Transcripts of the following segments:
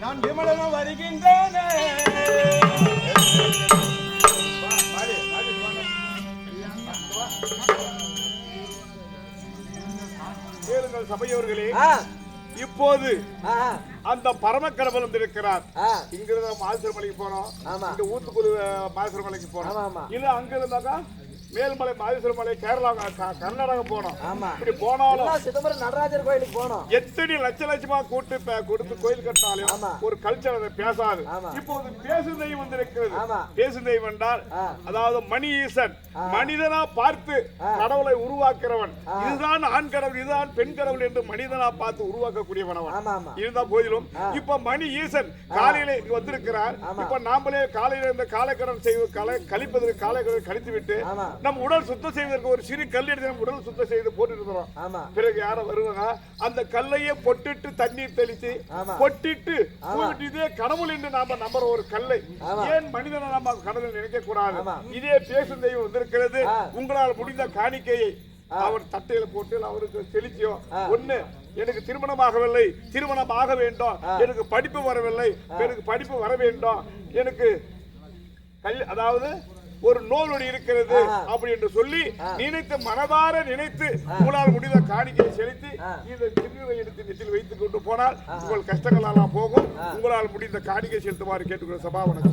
நான் விமலனும் வருகின்றேனே. சபையோர்களே, இப்போது அந்த பரமக்கடவுள் வந்திருக்கிறார். இங்கிருந்து மாதேஸ்வரமலைக்கு போனோம், இந்த ஊத்துக்குழு மாதேஸ்வரமலைக்கு போனோம், இல்ல அங்க இருந்தாக்கா மேல்மலை மாதேஸ்வரமலை கேரளா கர்நாடகா போனோம். இப்படி போனாலும் சிதம்பரம் நடராஜர் கோயிலுக்கு போனோம். எத்தனை லட்சமா கொடுத்து கோயில் கட்டினாலும் ஒரு கல்ச்சர் அதை பேசாது. இப்போது பேசும் தெய்வம் வந்திருக்கிறது. பேசும் தெய்வம் என்றால் அதாவது மணி ஈசன், மனிதனா பார்த்து கடவுளை உருவாக்குறவன். இதுதான் ஆண் கடவுள், இதுதான் பெண் கடவுள் என்று மனிதனா பார்த்து உருவாக்கக்கூடியவனவன். இருந்த போதிலும் இப்ப மணி ஈசன் காலையில இங்க வந்திருக்கிறார். இப்ப நாமளே காலையில இந்த காலைக்கடன் செய்வது கழிப்பதற்கு காலைக்கடன் கழித்து விட்டு நம் உடல் சுத்தம் செய்வதற்கு ஒரு சிறு கல் எடுத்து நம்ம உடல் சுத்தம் செய்து போட்டு இருக்கிறோம். பிறகு யாரும் வருவாங்க, அந்த கல்லையே பொட்டிட்டு தண்ணீர் தெளித்து பொட்டிட்டு இதே கடவுள் என்று நாம நம்புற ஒரு கல்லை ஏன் மனிதனை நாம கடவுள் நினைக்க கூடாது? இதே பேசும் தெய்வம் வந்திருக்கிறது. உங்களால் முடிந்த காணிக்கையை அவர் தட்டையில போட்டு அவருக்கு தெளிச்சியோ ஒண்ணு, எனக்கு திருமணமாகவில்லை, திருமணம் ஆக வேண்டும், எனக்கு படிப்பு வரவில்லை, எனக்கு படிப்பு வர வேண்டும், எனக்கு அதாவது ஒரு நோய் இருக்கிறது அப்படி என்று சொல்லி நினைத்து மனதார நினைத்து உங்களால் முடிந்த காணிக்கையை செலுத்தி இந்த திருநீரை எடுத்து நெற்றில் வைத்துக் கொண்டு போனால் உங்கள் கஷ்டங்கள் எல்லாம் போகும். உங்களால் முடிந்த காணிக்கை செலுத்துமாறு கேட்டுக்கிற சபாவனுக்கு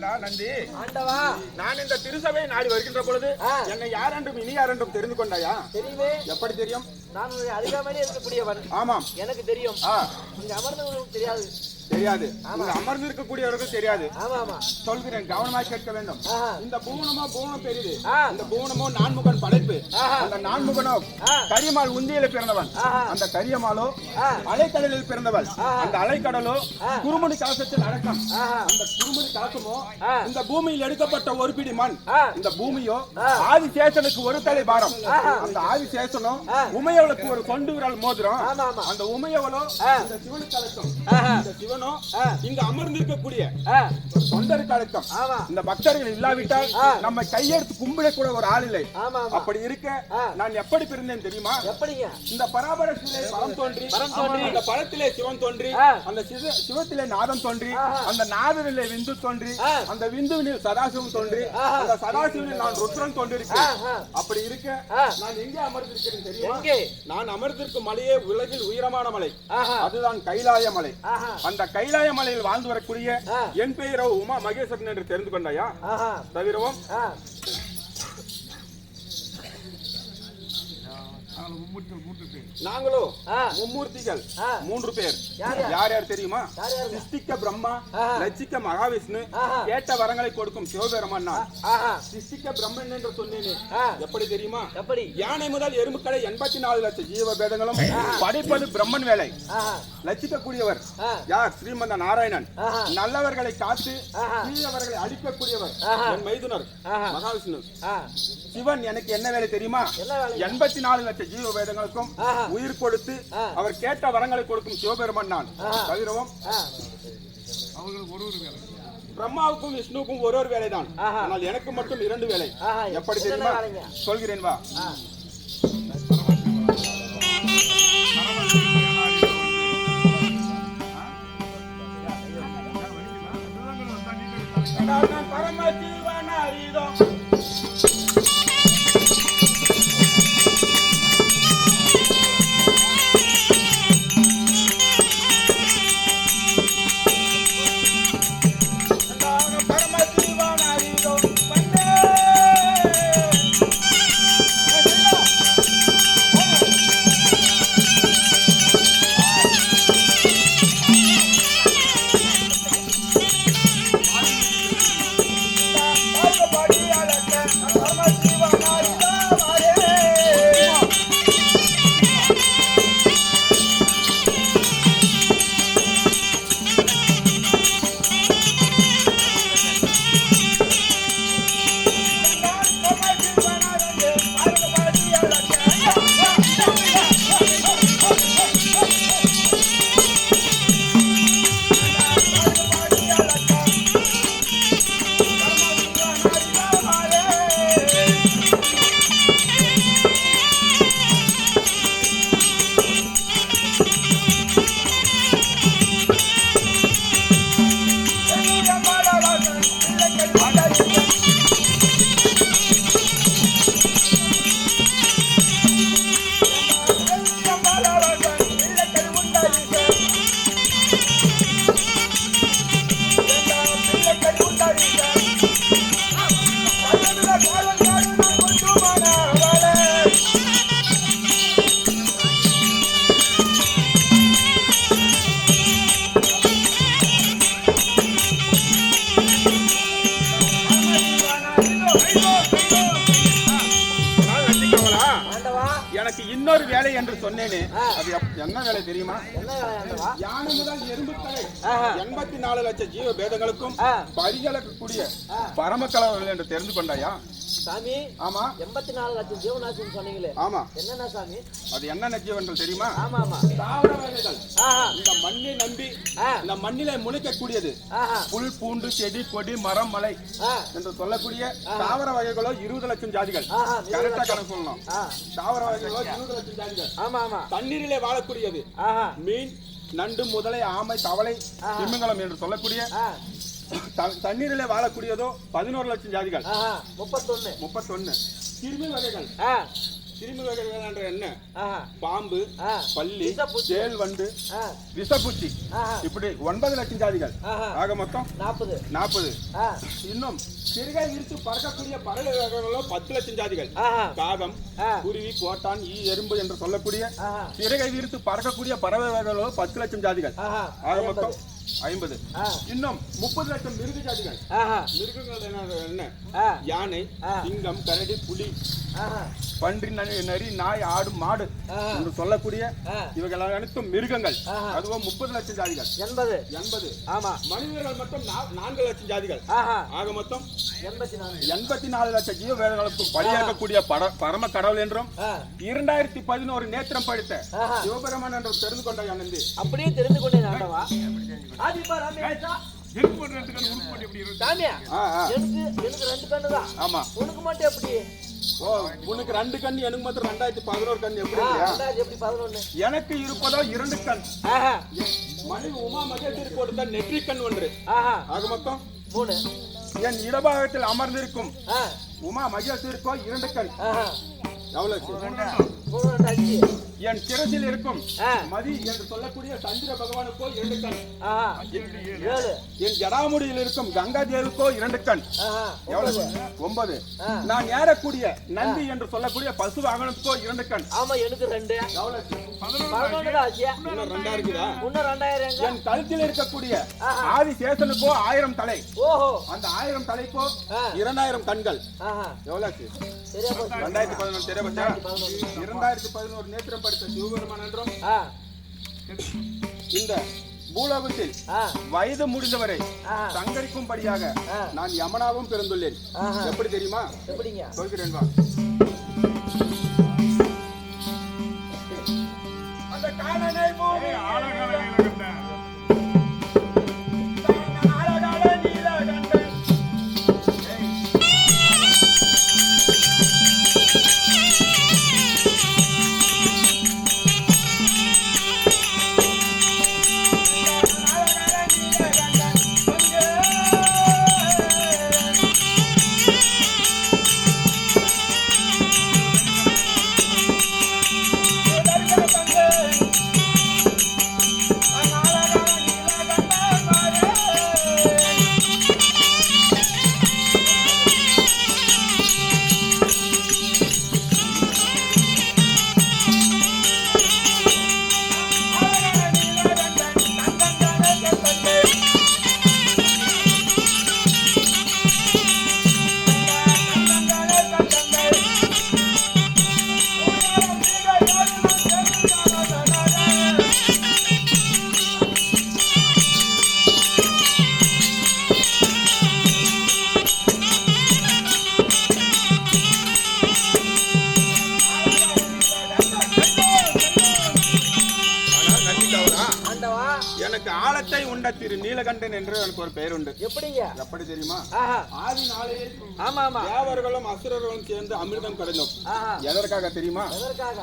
ஏண்டா நந்தி, ஆண்டவா நான் இந்த திருசபையை நாடி வருகின்ற பொழுது என்னை யார் என்றும் இனி யார் என்றும் தெரிந்து கொண்டாயா? தெரியுமே. எப்படி தெரியும்? நான் ஒரு அதிகாமையிலே இருக்கக்கூடியவன். ஆமாம், எனக்கு தெரியும். இங்க அமர்ந்தவங்களுக்கு தெரியாது. தெரியாது. அமர்ந்து இருக்கக்கூடியவர்கள் தெரியாது. ஆமா ஆமா சொல்கிறேன், கவனமாக கேட்க வேண்டும். இந்த பூவனம் பெரிது. ஆ. இந்த பூவனமோ நான்முகன் படைப்பு. அந்த நான்முகனோ கரியமால் உந்தியில பிறந்தவன். அந்த கரியமாலோ அலைக்கடலில் பிறந்தவள். அந்த அலைக்கடலோ குருமணி கலசத்தில் அடக்கம். அந்த குருமணி கலசமோ இந்த பூமியில் எடுக்கப்பட்ட ஒரு பிடி மண். இந்த பூமியோ ஆதிசேஷனுக்கு ஒரு தலை பாரம். அந்த ஆதிசேஷனோ உமையவளுக்கு ஒரு கொண்டு விரல் மோதிரம். அந்த உமையவளோ இந்த சிவனுக்கு அழைக்கும். இந்த சிவனோ இங்க அமர்ந்திருக்கக்கூடிய தொண்டருக்கு அழைக்கும். இந்த பக்தர்கள் இல்லாவிட்டால் நம்ம கையெடுத்து கும்பிட கூட ஒரு ஆள் இல்லை. அப்படி இருக்க நான் எப்படி பிறந்தேன் தெரியுமா? எப்படிங்க? இந்த பராபரத்திலே பரம் தோன்றி, அந்த பரத்திலே சிவன் தோன்றி, அந்த சிவத்திலே நாதம் தோன்றி, அந்த நாதனிலே விந்து தோன்றி, அந்த விந்துவினில் சதாசிவம் தோன்றி, அந்த சதாசிவனில் நான் ருத்ரன் தோன்றிருக்கேன். அப்படி இருக்க நான் எங்கே அமர்ந்திருக்கிறேன் தெரியுமா? நான் அமர்ந்திருக்கும் மலையே உலகில் உயரமான மலை. அதுதான் கைலாய மலை. அந்த கைலாய மலையில் வாழ்ந்து வரக்கூடிய என் பெயரோ உமா மகேஸ்வரன் என்று தெரிந்து கொண்டாயா? தவிரவும் நாங்களோ மும்மூர்த்திகள் 3 பேர். யார் யார் தெரியுமா? சிருஷ்டிக்க பிரம்மா, லட்சிக்க மகாவிஷ்ணு, கேட்ட வரங்களை கொடுக்கும் சிவபெருமான் நான். சிருஷ்டிக்க பிரம்மன் என்று சொன்னேனே, எப்படி தெரியுமா? எப்படி? யானை முதல் எறும்புக்களை 84 லட்சம் ஜீவ பேதங்களும் படைப்பது பிரம்மன் வேலை. லட்சிக்க கூடியவர் யார்? ஸ்ரீமந்த நாராயணன். நல்லவர்களை காத்து தீயவர்களை அழிக்கக்கூடியவர் என் மைதுனர் மகாவிஷ்ணு. சிவன் எனக்கு என்ன வேலை தெரியுமா? 84 லட்சம் ஜீவ வேதங்களுக்கும் உயிர் கொடுத்து அவர் கேட்ட வரங்களை கொடுக்கும் சிவபெருமான் நான். தவிரவும் பிரம்மாவுக்கும் விஷ்ணுவுக்கும் ஒரு வேலைதான். ஆனால் எனக்கு மட்டும் 2 வேலை. எப்படி தெரியுமா? சொல்கிறேன் வா. பரமஜீவனாரிதம் எனக்கு இன்னொரு வேலை என்று சொன்னேனே, அது என்ன வேலை தெரியுமா? யானை முதல் எறும்புக்களை 84 லட்சம் ஜீவ பேதங்களுக்கும் பரிகலக்கூடிய பரமக்கலவர்கள் என்று தெரிந்து கொண்டாயா? சாமி, ஆமா, 84 லட்சம் ஜீவனாசின்னு சொன்னீங்களே, ஆமா, என்னன்னா சாமி? அது என்னென்ன ஜீவன்கள் தெரியுமா? ஆமா ஆமா, தாவர வகைகள். இந்த மண்ணை நம்பி இந்த மண்ணிலே முளைக்கக்கூடியது புல், பூண்டு, செடி, கொடி, மரம், மலை என்று சொல்லக்கூடிய தாவர வகைகளோ 20 லட்சம் ஜாதிகள். கரெக்டா கணக்கு சொல்லணும். தாவர வகைகளோ 20 லட்சம் ஜாதிகள். ஆமா ஆமா. தண்ணீரிலே வாழக்கூடியது மீன், நண்டு, முதலை, ஆமை, தவளை, திமிங்கலம் என்று சொல்லக்கூடிய தண்ணீரிலே வாழக்கூடியதோ 11 லட்சம் ஜாதிகள். 31 கிருமி வகைகள் கிருமி வகைகள் என்ற என்ன ஆஹா. பாம்பு, ஆ. பல்லி, விஷப்பூச்சி. தேள் வண்டு, ஆ. விஷப்பூச்சி, ஆஹா. இப்படி 9 லட்சம் ஜாதிகள். ஆஹா. ஆக மொத்தம் 40. ஆ. இன்னும் சிறுகை விரித்து பறக்கக்கூடிய பறவை வகைகளோ 10 லட்சம் ஜாதிகள். ஆஹா. காகம், ஆ. குருவி, கோட்டான், ஈ, எறும்பு என்று சொல்லக்கூடிய ஆஹா. சிறகை விரித்து பறக்கக்கூடிய பறவை வகைகளோ 10 லட்சம் ஜாதிகள். ஆஹா. ஆக மொத்தம் 50. ஆ. இன்னும் 30 லட்சம் மிருக ஜாதிகள். ஆஹா. மிருகங்கள் என்ன ஆ. யானை, ஆ. சிங்கம், கரடி, புலி, ஆஹா. பன்றி, நரி, நாய், ஆடு, மாடு ஆஹா. என்று சொல்லக்கூடிய ஆ. இவைகள் அனைத்தும் மிருகங்கள். ஆஹா. அதுவும் 30 லட்சம் ஜாதிகள். 80. ஆமா. மனிதர்கள் மட்டும் 4 லட்சம் ஜாதிகள். ஆஹா. ஆக மொத்தம் 84. 84 லட்சம் ஜீவவேதங்களுக்கும் பலியாகக்கூடிய பரம கடவுள் என்றும் ஆ. 2011 நேத்திரம் படித்த ஆஹா. சிவபெருமான் என்றும் தெரிந்து கொண்ட அனந்தி அப்படியே தெரிந்து கொண்டேன் ஆண்டவா. ஆதி பரமேசா. எலும்பு ரெண்டு கண் உருப்படி எப்படி இருக்கு? சாமியா, ஆ, ஆ. எனக்கு 2 கண்ணு தான். ஆமா. உனக்கு மட்டும் எப்படி? ஓ, உனக்கு 2 கண், எனக்கு மாத்திரம் 2011 கண். எப்படி ஆ, இல்லையா? 2000 எப்படி 11? எனக்கு இருப்பதோ 2 கண். ஆஹா. மனைவி உமா மகேஸ்வரி கொடுத்த நெற்றி கண் 1. ஆஹா. ஆக மொத்தம் 3. என் இடபாகத்தில் அமர்ந்திருக்கும் ஆ. உமா மகேஸ்வரிக்கோ 2 கண். ஆஹா. எவ்வளவு? 3, 2, 5. என் சிரசில் இருக்கும் ஆ. மதி என்று சொல்லக்கூடிய சந்திர பகவானுக்கோ 2 கண். ஆஹா. 7. என் ஜடாமுடியில் இருக்கும் கங்கா தேவிக்கோ 2 கண். ஆஹா. எவ்வளவு? 9. ஆ. நான் ஏறக்கூடிய நந்தி என்று சொல்லக்கூடிய பசு வாகனத்துக்கோ 2 கண். ஆமா, எனக்கு 2. எவ்வளவு? 11 தான் ஆச்சியா. இன்னும் 2 இருக்குதா? இன்னும் 2000 எங்க? என் கழுத்தில் இருக்கக்கூடிய ஆஹா. ஆதிசேஷனுக்கோ 1000 தலை. ஓஹோ. அந்த 1000 தலைக்கோ ஆ. 2000 கண்கள். ஆஹா. எவ்வளவு? சரியா போச்சு. 2011 தெரியப்பட்டா? 2011. 2011 நேத்திரம் படித்த சிவபெருமான் என்றும் ஆ. இந்த பூலோகத்தில் ஆ. வயது முடிந்தவரை ஆ. சங்கரிக்கும்படியாக ஆ. நான் யமனாவும் பிறந்துள்ளேன். ஆஹா. எப்படி தெரியுமா? எப்படிங்க? சொல்கிறேன் வா. அந்த காணனை பூமி ஏய், ஆழகால நீலகண்டன். ஆழகால நீலகண்டன். ஆண்டவா. எனக்கு ஆழத்தை உண்ட திரு நீலகண்டன் என்று எனக்கு ஒரு பெயர் உண்டு. எப்படிங்க? எப்படி தெரியுமா? ஆஹா. ஆதி நாளையில் ஆமா, ஆமா. தேவர்களும் அசுரர்களும் சேர்ந்து அமிர்தம் கடைந்தோம். ஆஹா. எதற்காக தெரியுமா? எதற்காக?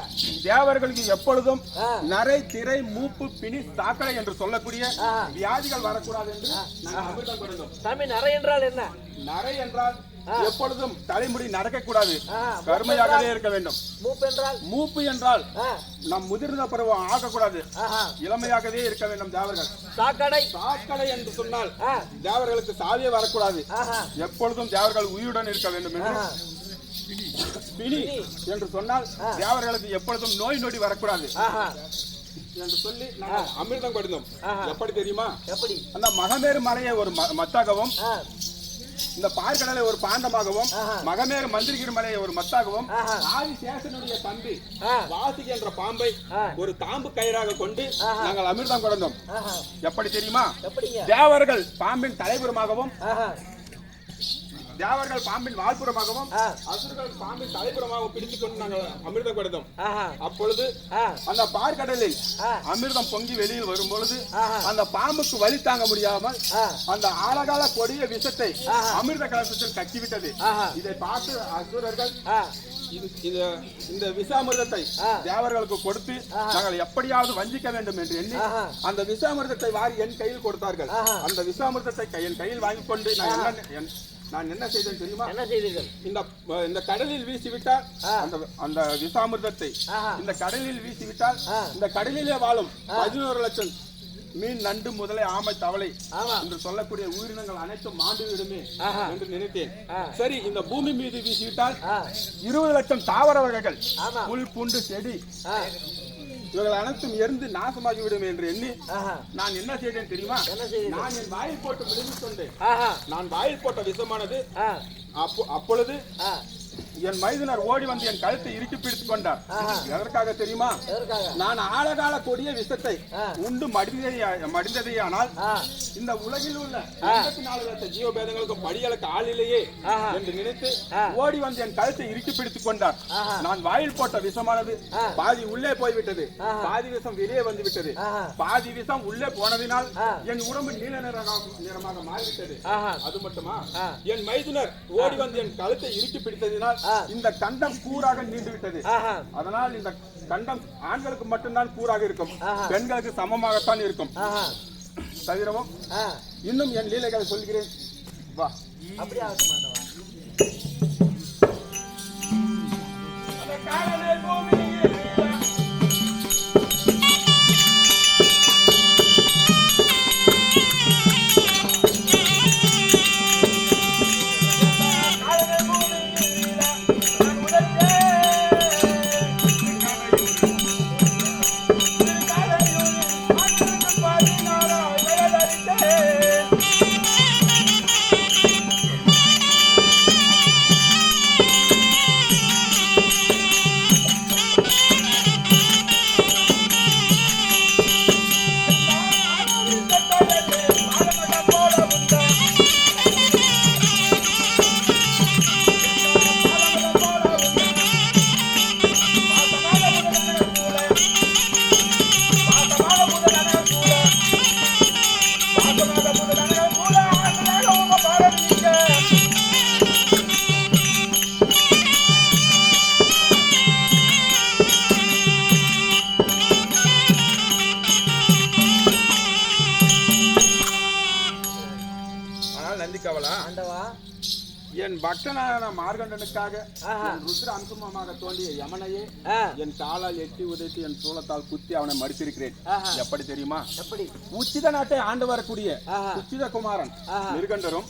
தேவர்களுக்கு எப்பொழுதும் ஆ. நரை, திரை, மூப்பு, பிணி, சாக்கடை என்று சொல்லக்கூடிய ஆ. வியாதிகள் வரக்கூடாது என்று நாங்கள் அமிர்தம் கடைந்தோம். சாமி, நரை என்றால் என்ன? நரை என்றால் ஆ. எப்பொழுதும் தலைமுடி நடக்க கூடாது, ஆ. கருமையாகவே இருக்க வேண்டும். மூப்பு என்றால்? மூப்பு என்றால் ஆ. நம் முதிர்ந்த பருவம் ஆகக்கூடாது, ஆஹா. இளமையாகவே இருக்க வேண்டும் தேவர்கள். சாக்கடை? சாக்கடை என்று சொன்னால் ஆ. தேவர்களுக்கு சாவியே வரக்கூடாது, ஆஹா. எப்பொழுதும் தேவர்கள் உயிருடன் இருக்க வேண்டும் என்று. ஆஹா. பிணி என்று சொன்னால் தேவர்களுக்கு எப்பொழுதும் நோய் நொடி வரக்கூடாது ஆஹா. என்று சொல்லி நாங்கள் அமிர்தம் கொடுத்தோம். ஆஹா. எப்படி தெரியுமா? எப்படி? அந்த மகமேரு மலையை ஒரு மத்தாகவும், ஆ. இந்த பார்க்கடலை ஒரு பாண்டமாகவும், ஆஹா. மகமேரு மந்திரிகிரி மலையை ஒரு மத்தாகவும், ஆஹா. ஆதிசேஷனுடைய தம்பி ஆ. வாசுகி என்ற பாம்பை ஆ. ஒரு தாம்பு கயிறாக கொண்டு ஆஹா. நாங்கள் அமிர்தம் கொடுத்தோம். ஆஹா. எப்படி தெரியுமா? எப்படிங்க? தேவர்கள் பாம்பின் தலைபுறமாகவும், ஆஹா. தேவர்கள் பாம்பின் வால்புறமாகவும், ஆ. அசுரர்கள் பாம்பின் தலைபுறமாகவும் பிடித்துக் கொண்டு நாங்கள் அமிர்தம் கொடுத்தோம். ஆஹா. அப்பொழுது ஆ. அந்த பார்க்கடலில் ஆ. அமிர்தம் பொங்கி வெளியில் வரும் பொழுது ஆஹா. அந்த பாம்புக்கு வலி தாங்க முடியாமல் ஆ. அந்த ஆழகால கொடிய விஷத்தை ஆஹா. அமிர்த கலசத்தில் கக்கிவிட்டது. ஆஹா. இதை பார்த்து அசுரர்கள் ஆ. இந்த விஷாமிர்தத்தை ஆ. தேவர்களுக்கு கொடுத்து ஆஹா. நாங்கள் எப்படியாவது வஞ்சிக்க வேண்டும் என்று எண்ணி ஆஹா. அந்த விஷாமிர்தத்தை வாரி என் கையில் கொடுத்தார்கள். ஆஹா. அந்த விஷாமிர்தத்தை என் கையில் வாங்கிக் கொண்டு நான் நான் என்ன செய்தேன் தெரியுமா? என்ன செய்தீர்கள்? இந்த கடலில் வீசிவிட்டால் அந்த விஷாமிர்தத்தை இந்த கடலில் வீசிவிட்டால் இந்த கடலிலே வாழும் 11 லட்சம் மீன், நண்டு, முதலை, ஆமை, தவளை என்று சொல்லக்கூடிய உயிரினங்கள் அனைத்தும் மாண்டு விடுமே என்று நினைத்தேன். சரி, இந்த பூமி மீது வீசிவிட்டால் 20 லட்சம் தாவர வகைகள், புல், பூண்டு, செடி இவர்கள் அனைத்தும் எரிந்து நாசமாகி விடும் என்று எண்ணி நான் என்ன செய்தேன் தெரியுமா? நான் என் வாயில் போட்டு விழுந்து கொண்டேன். நான் வாயில் போட்ட விஷமானது அப்பொழுது என் மைதுனர் ஓடி வந்து என் கழுத்தை இறுக்கி பிடித்துக் கொண்டார். எதற்காக தெரியுமா? நான் ஆழகால கொடிய விஷத்தை உண்டு மடிந்ததையானால் இந்த உலகில் உள்ள 84 லட்சம் ஜீவபேதங்களுக்கு படிகளுக்கு ஆளிலேயே என்று நினைத்து ஓடி வந்து என் கழுத்தை இறுக்கி பிடித்துக் கொண்டார். நான் வாயில் போட்ட விஷமானது பாதி உள்ளே போய்விட்டது, பாதி விஷம் வெளியே வந்து விட்டது. பாதி விஷம் உள்ளே போனதினால் என் உடம்பு நீல நிறமாக மாறிவிட்டது. அது மட்டுமா, என் மைதுனர் ஓடி வந்து என் கழுத்தை இறுக்கி பிடித்ததினால் இந்த கண்டம் கூறாக நீண்டு விட்டது. அதனால் இந்த கண்டம் ஆண்களுக்கு மட்டும்தான் கூறாக இருக்கும், பெண்களுக்கு சமமாகத்தான் இருக்கும். தவிரவும் இன்னும் என் லீலைகளை சொல்கிறேன். வா, அப்படியே ஆகட்டும் ஆண்டவா. என் பக்தனான மார்கண்டனுக்காக ருத்ர அம்சமாக தோன்றிய யமனையே என் காலால் எட்டி உதைத்து என் சூலத்தால் குத்தி அவனை மடித்திருக்கிறேன். எப்படி தெரியுமா? உச்சித நாட்டை ஆண்டு வரக்கூடிய உச்சித குமாரன் மிருகண்டரும்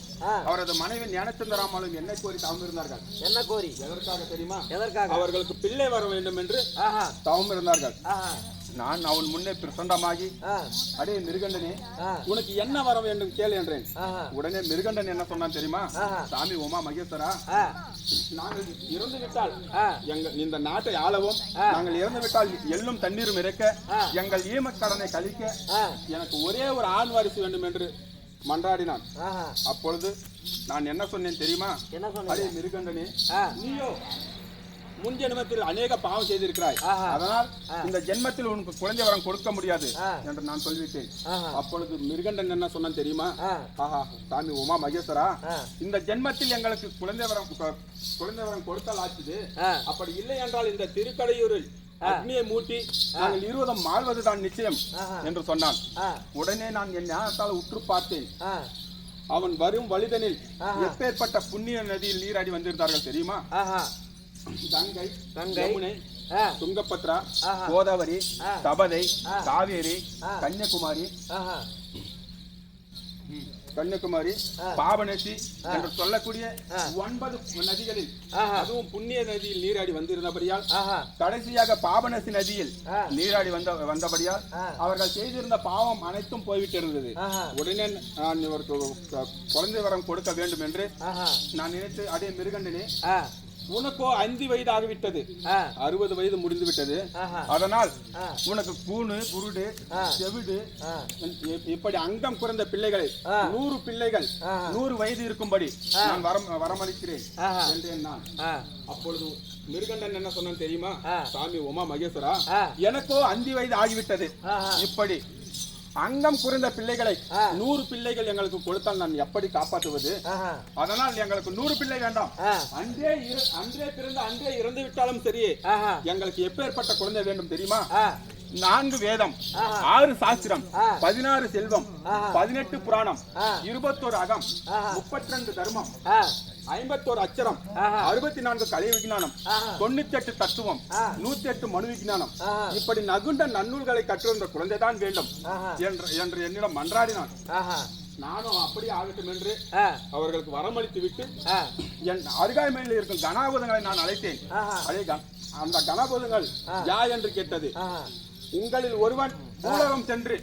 அவரது மனைவி ஞானச்சந்திராமலும் என்னை கோரி தவம் இருந்தார்கள். என்ன கோரி? எதற்காக தெரியுமா? எதற்காக? அவர்களுக்கு பிள்ளை வர வேண்டும் என்று தவம் இருந்தார்கள். நான் அவன் முன்னே பிரசண்டமாகி, அடே மிருகண்டனே, உனக்கு என்ன வர வேண்டும் கேள் என்றேன். உடனே மிருகண்டன் என்ன சொன்னான் தெரியுமா? சாமி உமா மகேஸ்வரா, நாங்கள் இறந்து விட்டால் இந்த நாட்டை ஆளவும், நாங்கள் இறந்து விட்டால் எள்ளும் தண்ணீரும் இறைக்க, எங்கள் ஈமக்கடனை கழிக்க எனக்கு ஒரே ஒரு ஆண் வாரிசு வேண்டும் என்று மன்றாடினான். அப்பொழுது நான் என்ன சொன்னேன் தெரியுமா? அடே மிருகண்டனே, நீயோ முன் ஜென்மத்தில் அநேக பாவம் செய்திருக்கிறாய், அதனால் இந்த ஜென்மத்தில் உனக்கு குழந்தை வரம் கொடுக்க முடியாது என்று நான் சொல்லிவிட்டேன். அப்பொழுது மிருகண்டன் என்ன சொன்னான் தெரியுமா? ஆஹா சாமி உமா மகேஸ்வரா, இந்த ஜென்மத்தில் எங்களுக்கு குழந்தை வரம் கொடுத்தால் ஆச்சுது. அப்படி இல்லை என்றால் இந்த திருக்கடையூரில் அக்னியை மூட்டி நாங்கள் 20 வாழ்வதுதான் நிச்சயம் என்று சொன்னான். உடனே நான் என் ஞானத்தால் உற்று பார்த்தேன். அவன் வரும் வழிதனில் எப்பேற்பட்ட புண்ணிய நதியில் நீராடி வந்திருந்தார்கள் தெரியுமா? கங்கை, யமுனை, துங்கபத்ரா, கோதாவரி, தபதை, காவேரி, கன்னியாகுமரி, பாபநதி என்று சொல்லக்கூடிய 9 நதிகளில் அதுவும் புண்ணிய நதியில் நீராடி வந்திருந்தபடியால், கடைசியாக பாபநதி நதியில் நீராடி வந்தபடியால் அவர்கள் செய்திருந்த பாவம் அனைத்தும் போய்விட்டிருந்தது. உடனே நான் இவருக்கு குழந்தை வரம் கொடுக்க வேண்டும் என்று நான் நினைத்து, அதே மிருகண்டனே, உனக்கோ 5 வயது ஆகிவிட்டது, 60 வயது முடிந்து விட்டது. அதனால் உனக்கு கூணு, குருடு, செவிடு இப்படி அங்கம் குறைந்த பிள்ளைகளை 100 பிள்ளைகள் 100 வயது இருக்கும்படி நான் வரமளிக்கிறேன் என்றேன் நான். அப்பொழுது மிருகண்டன் என்ன சொன்னான் தெரியுமா? சாமி உமா மகேஸ்வரா, எனக்கோ 5 வயது ஆகிவிட்டது, இப்படி அங்கம் குறைந்த பிள்ளைகளை 100 பிள்ளைகள் எங்களுக்கு கொடுத்தால் நான் எப்படி காப்பாற்றுவது? அதனால் எங்களுக்கு 100 பிள்ளை வேண்டாம், அன்றே பிறந்து அன்றே இறந்து விட்டாலும் சரி, எங்களுக்கு எப்பேற்பட்ட குழந்தை வேண்டும் தெரியுமா? 4 வேதம், 6 சாஸ்திரம், 16 செல்வம், 18 புராணம், 21 அகம், 32 தர்மம், 51 அச்சரம், 64 கலை விஞ்ஞானம், 98 தத்துவம், 108 மனு விஞ்ஞானம், இப்படி நகுண்ட நன்னூல்களை கற்றுவந்த குழந்தைதான் வேண்டும் என்று என்னிடம் மன்றாடினான். நானும் அப்படி ஆகட்டும் என்று அவர்களுக்கு வரமளித்து விட்டு என் அருகாமையில் இருக்கும் கணாபூதங்களை நான் அழைத்தேன். அந்த கணாபூதங்கள் யா என்று கேட்டது. உங்களில் ஒருவன் பூலோகம் சென்று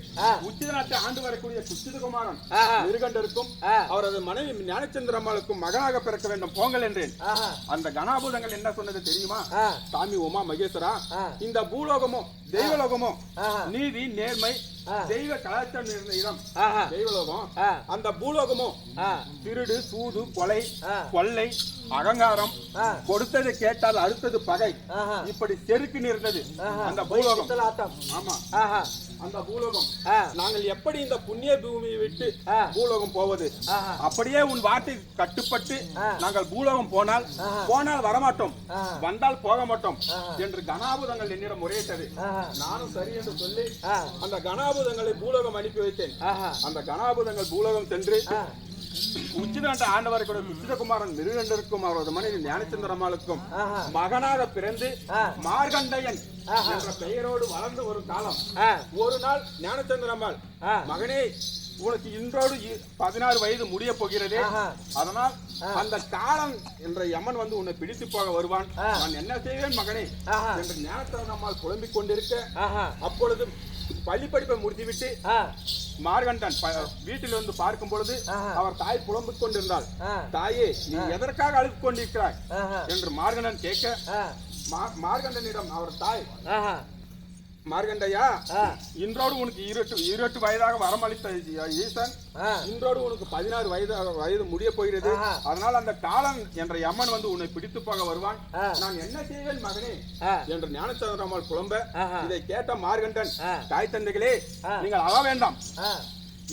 உச்சித நாட்டை ஆண்டு வரக்கூடிய சுச்சிதகுமாரன் மிருகண்டருக்கும் அவரது மனைவி ஞானச்சந்திரம்மாளுக்கும் மகனாக பிறக்க வேண்டும் போங்கள் என்றேன். அந்த கணாபூதங்கள் என்ன சொன்னது தெரியுமா? சாமி உமா மகேஸ்வரா, இந்த பூலோகமோ தெய்வலோகமோ நீதி நேர்மை தெய்வ கலாச்சாரம் இருந்த இடம் தெய்வலோகம். அந்த பூலோகமோ திருடு சூது கொலை கொள்ளை அகங்காரம் கொடுத்ததை கேட்டால் அடுத்தது பகை இப்படி செருக்கு நிறந்தது அந்த பூலோகம். ஆமா, அந்த பூலோகம். நாங்கள் எப்படி இந்த புண்ணிய பூமியை விட்டு பூலோகம் போவது? அப்படியே உன் வார்த்தை கட்டுப்பட்டு நாங்கள் பூலோகம் போனால் வரமாட்டோம், வந்தால் போக மாட்டோம் என்று கணாபூதங்கள் என்னிடம் முறையிட்டது. நானும் சரி என்று சொல்லி அந்த கணாபூதங்களை பூலோகம் அனுப்பி வைத்தேன். அந்த கணாபூதங்கள் பூலோகம் சென்று உச்சிதாண்ட ஆண்டவருக்கு உச்சிதகுமாரன் மிருகண்டருக்கும் அவரது மனைவி ஞானச்சந்திரம்மாளுக்கும் மகனாக பிறந்து மார்கண்டையன் என்ற பெயரோடு வளர்ந்து ஒரு காலம். ஒரு நாள் ஞானச்சந்திரம்மாள், மகனே உனக்கு இன்றோடு 16 வயது முடிய போகிறது, அதனால் அந்த காலம் என்ற யமன் வந்து உன்னை பிடித்து போக வருவான், நான் என்ன செய்வேன் மகனே என்று ஞானச்சந்திரம்மாள் புலம்பிக் கொண்டிருக்க, அப்பொழுது பள்ளி படிப்பை முடித்துவிட்டு மார்கண்டன் வீட்டில் வந்து பார்க்கும் பொழுது அவர் தாய் புலம்பிக் கொண்டிருந்தாள். தாயே, நீ எதற்காக அழுது கொண்டிருக்கிறாய் என்று மார்கண்டன் கேட்க, மார்கண்டனிடம் அவர் தாய், மார்கண்டையா, இன்றோடு உனக்கு 28 வயதாக வரமளித்த ஈசன் இன்றோடு உனக்கு 16 வயது முடிய போகிறது, அதனால் அந்த காலம் என்ற யமன் வந்து உன்னை பிடித்து போக வருவான், நான் என்ன செய்வேன் மகனே என்று ஞானச்சந்திரம்மாள் புலம்ப, இதை கேட்ட மார்கண்டன், தாய் தந்தைகளே நீங்கள் அழ வேண்டாம்,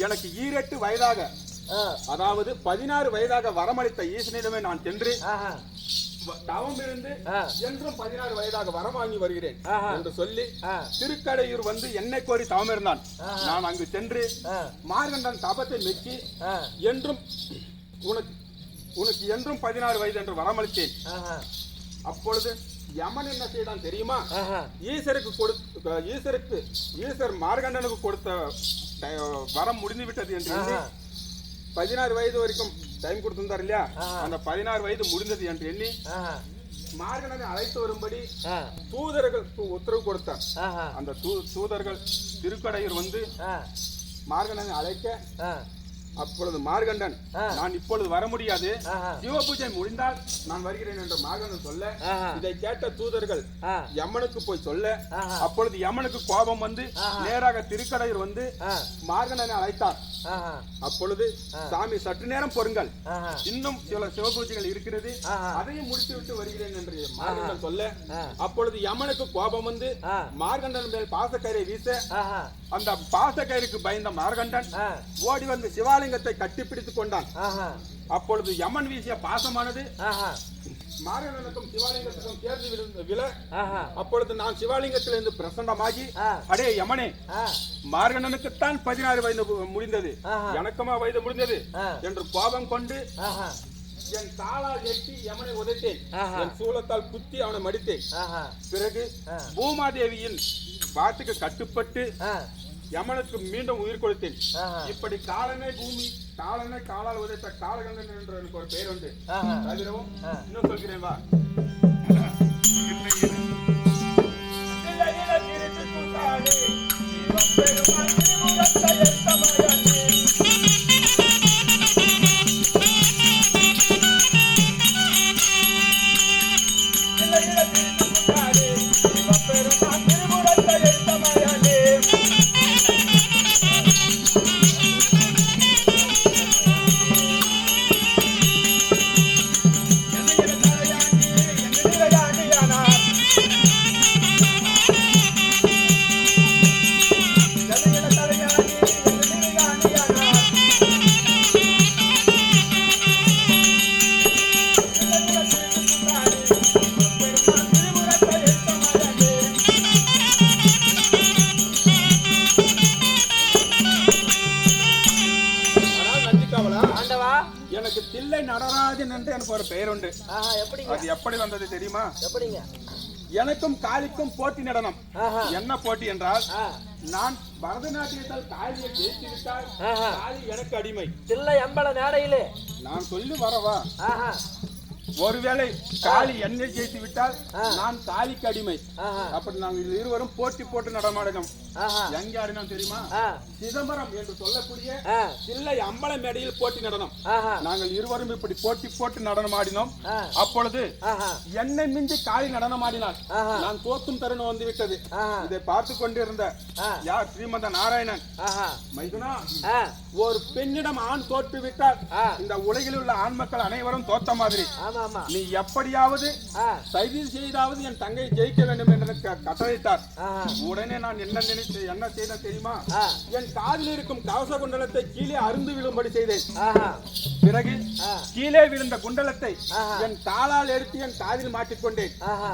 எனக்கு 28 வயதாக அதாவது 16 வயதாக வரமளித்த ஈசனிடமே நான் சென்று தவம் இருந்து என்றும் 16 வயதாக வரம் வாங்கி வருகிறேன் என்று சொல்லி திருக்கடையூர் வந்து என்னை கோரி தவம் இருந்தான். நான் அங்கு சென்று மார்கண்டன் தபத்தை மெச்சி என்றும் உனக்கு என்றும் 16 வயது என்று வரமளித்தேன். அப்பொழுது யமன் என்ன செய்தான் தெரியுமா? ஈசர் மார்கண்டனுக்கு கொடுத்த வரம் முடிந்து விட்டது என்று 16 வயது வரைக்கும் டைம் கொடுத்திருந்தார் இல்லையா, அந்த 16 வயது முடிந்தது என்று எண்ணி மார்கண்டனை அழைத்து வரும்படி தூதர்களுக்கு உத்தரவு கொடுத்தார். அந்த தூதர்கள் திருக்கடையூர் வந்து மார்கண்டனை அழைக்க, அப்பொழுது மார்கண்டன், நான் இப்பொழுது வர முடியாது, சிவபூஜை முடிந்தால் நான் வருகிறேன் என்று மார்கண்டன் சொல்ல, இதை கேட்ட தூதர்கள் யமனுக்கு போய் சொல்ல, அப்பொழுது யமனுக்கு கோபம் வந்து நேராக திருக்கடையூர் வந்து மார்கண்டனை அழைத்தார். அப்பொழுது சாமி சற்று நேரம் பொறுங்கள், இன்னும் சில சிவபூஜைகள் இருக்கிறது, அதையும் முடித்து விட்டு வருகிறேன் என்று மார்கண்டன் சொல்ல, அப்பொழுது யமனுக்கு கோபம் வந்து மார்கண்டன் மேல் பாசக்கயிறை வீச, அந்த பாசக்கயிறுக்கு பயந்த மார்கண்டன் ஓடி வந்து சிவாலிங்கத்தை கட்டிப்பிடித்துக் கொண்டான். அப்பொழுது யமன் வீசிய பாசமானது மார்கண்டனுக்கும் சிவாலிங்கத்துக்கும் சேர்ந்து விழ, அப்பொழுது நான் சிவாலிங்கத்திலிருந்து பிரசண்டமாகி, அடே யமனே, மார்கண்டனுக்குத்தான் 16 வயது முடிந்தது, எனக்குமா வயது முடிந்தது என்று கோபம் கொண்டு என் காலால் எட்டி யமனை உதைத்தேன், என் சூலத்தால் குத்தி அவனை மடித்தேன். பிறகு பூமாதேவியின் வார்த்தைக்கு கட்டுப்பட்டு யமனுக்கு மீண்டும் உயிர் கொடுத்தேன். இப்படி காலனை பூமி காலனை காலால் உதைத்த காலகண்டன் என்ற எனக்கு ஒரு பெயர் உண்டு. இன்னும் சொல்கிறேன் வா. எனக்கு ஒரு பெயர் உண்டு. எப்படிங்க? அது எப்படி வந்தது தெரியுமா? எப்படிங்க? எனக்கும் காளிக்கும் போட்டி நடனம். ஆஹா. என்ன போட்டி என்றால், நான் பரதநாட்டியத்தால் காளியை ஜெயித்து விட்டால் காளி எனக்கு அடிமை. தில்லை அம்பல மேடையிலே நான் சொல்லி வரவா? ஆஹா. ஒருவேளை காளி என்னை ஜெயித்து விட்டால் நான் காளிக்கு அடிமை. ஆஹா. அப்படி நாங்கள் இருவரும் போட்டி போட்டு நடமாடணும். ஆஹா. எங்க ஆடினோம் தெரியுமா? ஆ. சிதம்பரம் என்று சொல்லக்கூடிய ஆ. தில்லை அம்பல மேடையில் போட்டி நடனம். ஆஹா. நாங்கள் இருவரும் இப்படி போட்டி போட்டு நடனம் ஆடினோம். ஆ. அப்பொழுது ஆஹா. என்னை மிஞ்சி காளி நடனம் ஆடினார். ஆஹா. நான் தோற்றும் தருணம் வந்து விட்டது. ஆஹா. இதை பார்த்து கொண்டிருந்த யார்? ஸ்ரீமந்த நாராயணன். ஆஹா. மைதுனா, ஆ. ஒரு பெண்ணிடம் ஆண் தோற்று விட்டால் ஆ. இந்த உலகில் உள்ள ஆண் மக்கள் அனைவரும் தோத்த மாதிரி ஆமா ஆமா. நீ எப்படியாவது ஆ. சதி செய்தாவது என் தங்கை ஜெயிக்க வேண்டும் என்று கட்டளையிட்டார். ஆஹா. உடனே நான் என்ன செய்த தெரியுமா? ஆ. என் காதில் இருக்கும் கவச குண்டலத்தை கீழே அருந்து விழும்படி செய்தேன். ஆஹா. பிறகு ஆ. கீழே விழுந்த குண்டலத்தை ஆஹா. என் காலால் எடுத்து என் காதில் மாட்டிக்கொண்டேன். ஆஹா.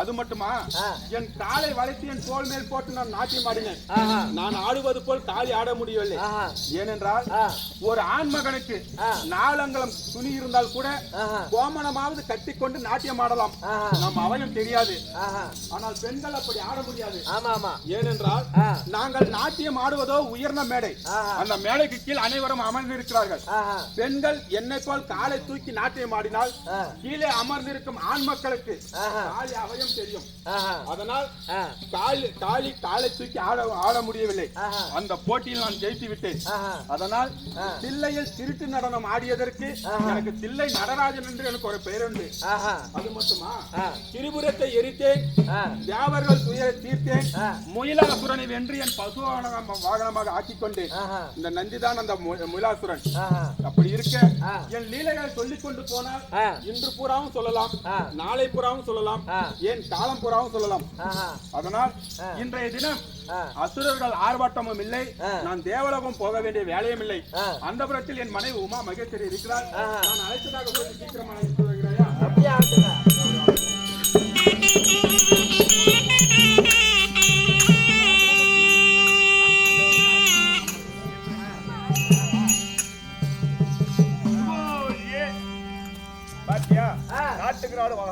அது மட்டுமா, ஆ. என் காலை வளைத்து என் தோள் மேல் போட்டு நான் நாட்டியம் ஆடினேன். ஆஹா. நான் ஆடுவது போல் காளி ஆட முடியவில்லை. ஆஹா. ஏனென்றால் ஆ. ஒரு ஆண் மகனுக்கு ஆ. 4 அங்குலம் துணி இருந்தால் கூட ஆஹா. கோமணமாவது கட்டிக்கொண்டு நாட்டியம் ஆடலாம். ஆஹா. நம் அவயம் தெரியாது. ஆஹா. ஆனால் பெண்கள் அப்படி ஆட முடியாது. ஆமா ஆமா. ஏனென்றால் ஆ. நாங்கள் நாட்டியம் ஆடுவதோ உயர்ந்த மேடை. ஆஹா. அந்த மேடைக்கு கீழ் அனைவரும் அமர்ந்திருக்கிறார்கள். ஆஹா. பெண்கள் என்னை போல் காலை தூக்கி நாட்டியம் ஆடினால் ஆ. கீழே அமர்ந்திருக்கும் ஆண் மக்களுக்கு ஆஹா. காளி அவயம் தெரியும். ஆஹா. அதனால் ஆ. காளி காலை தூக்கி ஆட முடியவில்லை. ஆஹா. அந்த போட்டியில் நான் ஜெயித்து விட்டேன். ஆஹா. அதனால் ஆ. தில்லையில் திருட்டு நடனம் ஆடியதற்கு ஆஹா. எனக்கு தில்லை நடராஜன் என்று எனக்கு ஒரு பெயர் உண்டு. ஆஹா. அது மட்டுமா, ஆ. திரிபுரத்தை எரித்தேன், ஆ. தேவர்கள் துயரை தீர்த்தேன், ஆ. முயலாசுரனை வென்று என் பசு வாகனமாக ஆக்கிக் கொண்டேன். ஆஹா. இந்த நந்திதான் அந்த முயலாசுரன். ஆஹா. அப்படி இருக்க ஆ. என் லீலைகளை சொல்லிக் கொண்டு போனால் ஆ. இன்று பூராவும் சொல்லலாம், ஆ. நாளை பூராவும் சொல்லலாம், ஆ. ஏன் காலம் பூராவும் சொல்லலாம். ஆஹா. அதனால் ஆ. இன்றைய தினம் ஆ. அசுரர்கள் ஆர்ப்பாட்டமும் இல்லை, ஆ. நான் தேவலோகம் போக வேண்டிய வேலையும் இல்லை. ஆ. அந்த புறத்தில் என் மனைவி உமா மகேஸ்வரி இருக்கிறார். ஆஹா. நான் அழைத்ததாக போய் சீக்கிரமா அழைத்து வருகிறாயா? அப்படியே ஆகுதுங்க. பாத்தியா? ஆ. நாட்டுக்கு நாடு